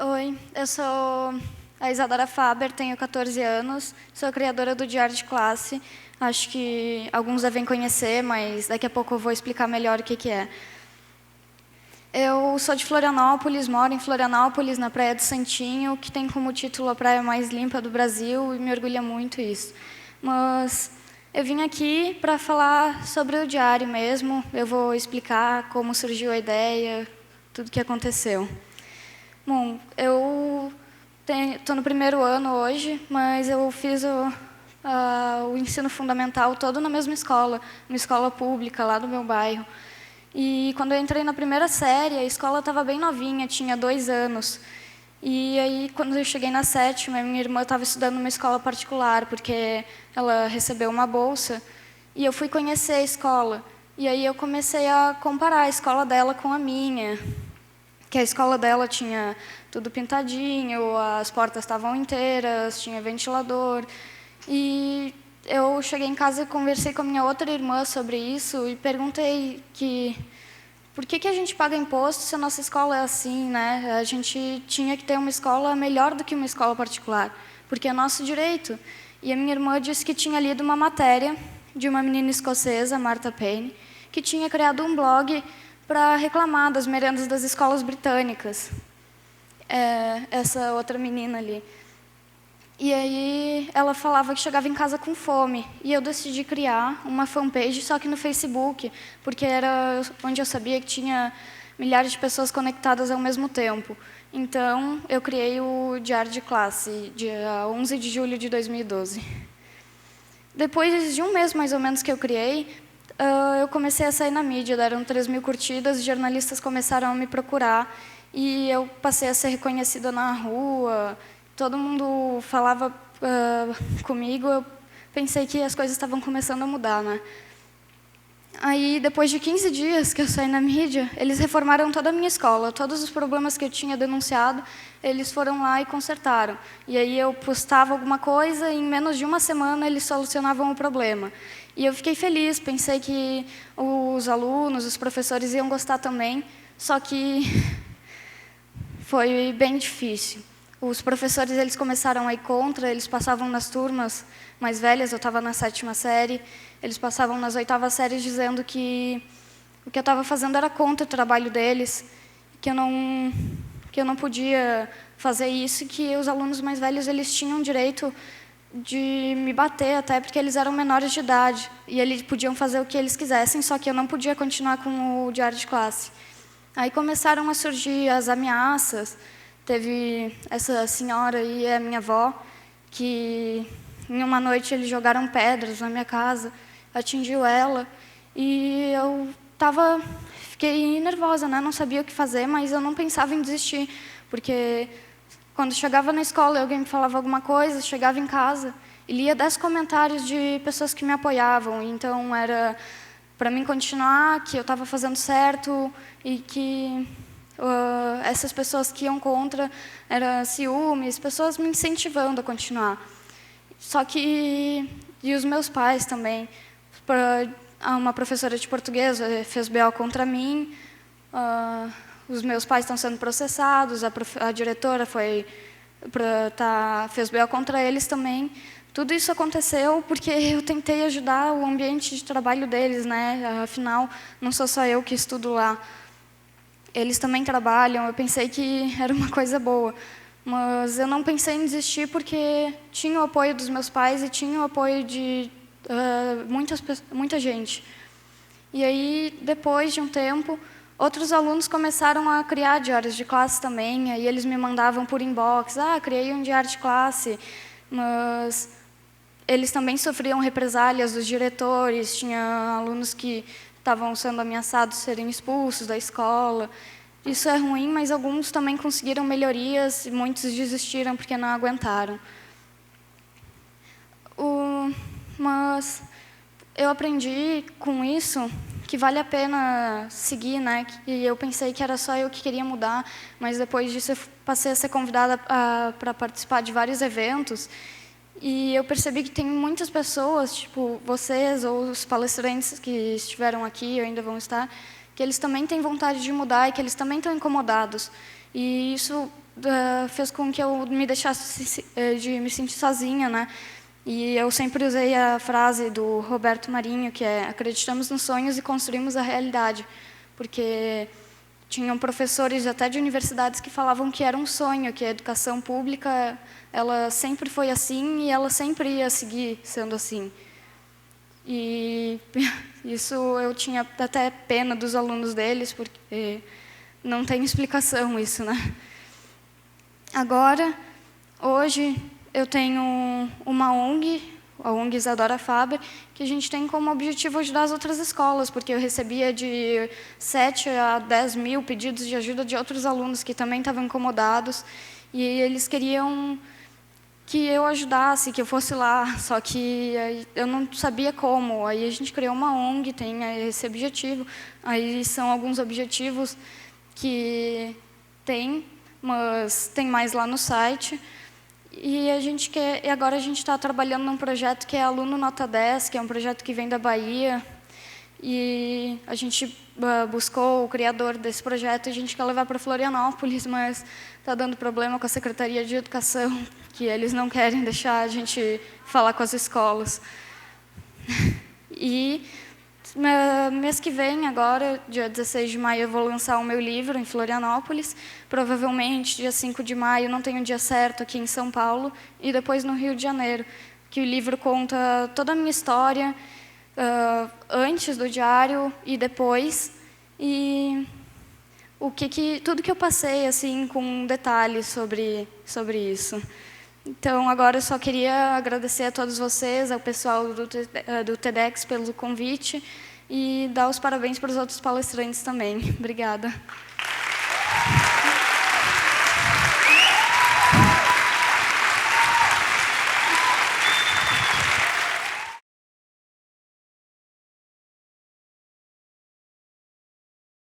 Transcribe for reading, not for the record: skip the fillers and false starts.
Oi, eu sou a Isadora Faber, tenho 14 anos, sou a criadora do Diário de Classe. Acho que alguns devem conhecer, mas daqui a pouco eu vou explicar melhor o que é. Eu sou de Florianópolis, moro em Florianópolis, na Praia do Santinho, que tem como título a praia mais limpa do Brasil, e me orgulha muito isso. Mas eu vim aqui para falar sobre o diário mesmo, eu vou explicar como surgiu a ideia, tudo o que aconteceu. Bom, eu estou no primeiro ano hoje, mas eu fiz o ensino fundamental todo na mesma escola, uma escola pública lá do meu bairro. E quando eu entrei na primeira série, a escola estava bem novinha, tinha 2 anos. E aí, quando eu cheguei na sétima, minha irmã estava estudando numa escola particular, porque ela recebeu uma bolsa, e eu fui conhecer a escola. E aí eu comecei a comparar a escola dela com a minha, que a escola dela tinha tudo pintadinho, as portas estavam inteiras, tinha ventilador. E eu cheguei em casa e conversei com a minha outra irmã sobre isso e perguntei por que a gente paga imposto se a nossa escola é assim, né? A gente tinha que ter uma escola melhor do que uma escola particular, porque é nosso direito. E a minha irmã disse que tinha lido uma matéria de uma menina escocesa, Martha Payne, que tinha criado um blog para reclamar das merendas das escolas britânicas. Essa outra menina ali. E aí ela falava que chegava em casa com fome. E eu decidi criar uma fanpage, só que no Facebook, porque era onde eu sabia que tinha milhares de pessoas conectadas ao mesmo tempo. Então, eu criei o Diário de Classe, dia 11 de julho de 2012. Depois de um mês, mais ou menos, que eu criei, eu comecei a sair na mídia, deram 3.000 curtidas, jornalistas começaram a me procurar, e eu passei a ser reconhecida na rua, todo mundo falava comigo, eu pensei que as coisas estavam começando a mudar, né? Aí, depois de 15 dias que eu saí na mídia, eles reformaram toda a minha escola. Todos os problemas que eu tinha denunciado, eles foram lá e consertaram. E aí eu postava alguma coisa e em menos de uma semana eles solucionavam o problema. E eu fiquei feliz, pensei que os alunos, os professores iam gostar também, só que foi bem difícil. Os professores eles começaram a ir contra, eles passavam nas turmas mais velhas, eu estava na 7ª série, eles passavam nas 8ª séries dizendo que o que eu estava fazendo era contra o trabalho deles, que eu não podia fazer isso, e que os alunos mais velhos eles tinham direito de me bater, até porque eles eram menores de idade, e eles podiam fazer o que eles quisessem, só que eu não podia continuar com o diário de classe. Aí começaram a surgir as ameaças. Teve essa senhora aí, a minha avó, que em uma noite eles jogaram pedras na minha casa, atingiu ela, e eu fiquei nervosa, né? Não sabia o que fazer, mas eu não pensava em desistir, porque quando chegava na escola e alguém me falava alguma coisa, chegava em casa e lia 10 comentários de pessoas que me apoiavam, então era para mim continuar, que eu estava fazendo certo e que essas pessoas que iam contra eram ciúmes, pessoas me incentivando a continuar. Só que e os meus pais também, uma professora de português fez BO contra mim, os meus pais estão sendo processados, a diretora fez BO contra eles também. Tudo isso aconteceu porque eu tentei ajudar o ambiente de trabalho deles, né? Afinal, não sou só eu que estudo lá. Eles também trabalham, eu pensei que era uma coisa boa. Mas eu não pensei em desistir porque tinha o apoio dos meus pais e tinha o apoio de muita gente. E aí, depois de um tempo, outros alunos começaram a criar diários de classe também, aí eles me mandavam por inbox, criei um diário de classe, mas eles também sofriam represálias dos diretores, tinha alunos que estavam sendo ameaçados de serem expulsos da escola. Isso é ruim, mas alguns também conseguiram melhorias e muitos desistiram porque não aguentaram. Mas eu aprendi com isso que vale a pena seguir, né? E eu pensei que era só eu que queria mudar, mas depois disso eu passei a ser convidada para participar de vários eventos. E eu percebi que tem muitas pessoas, tipo vocês ou os palestrantes que estiveram aqui ou ainda vão estar, que eles também têm vontade de mudar e que eles também estão incomodados. E isso fez com que eu me deixasse de me sentir sozinha, né? E eu sempre usei a frase do Roberto Marinho, que é: acreditamos nos sonhos e construímos a realidade. Porque tinham professores até de universidades que falavam que era um sonho, que a educação pública ela sempre foi assim e ela sempre ia seguir sendo assim. E isso eu tinha até pena dos alunos deles, porque não tem explicação isso, né? Agora, hoje, eu tenho uma ONG, a ONG Isadora Faber, que a gente tem como objetivo ajudar as outras escolas, porque eu recebia de 7 a 10 mil pedidos de ajuda de outros alunos que também estavam incomodados, e eles queriam que eu ajudasse, que eu fosse lá, só que eu não sabia como. Aí a gente criou uma ONG, tem esse objetivo, aí são alguns objetivos que tem, mas tem mais lá no site. E agora a gente está trabalhando num projeto que é Aluno Nota 10, que é um projeto que vem da Bahia. E a gente buscou o criador desse projeto e a gente quer levar para Florianópolis, mas está dando problema com a Secretaria de Educação, que eles não querem deixar a gente falar com as escolas. E mês que vem, agora, dia 16 de maio, eu vou lançar o meu livro em Florianópolis. Provavelmente, dia 5 de maio, não tem um dia certo aqui em São Paulo, e depois no Rio de Janeiro, que o livro conta toda a minha história, antes do diário e depois, e tudo que eu passei, assim, com detalhes sobre isso. Então, agora eu só queria agradecer a todos vocês, ao pessoal do TEDx pelo convite e dar os parabéns para os outros palestrantes também. Obrigada.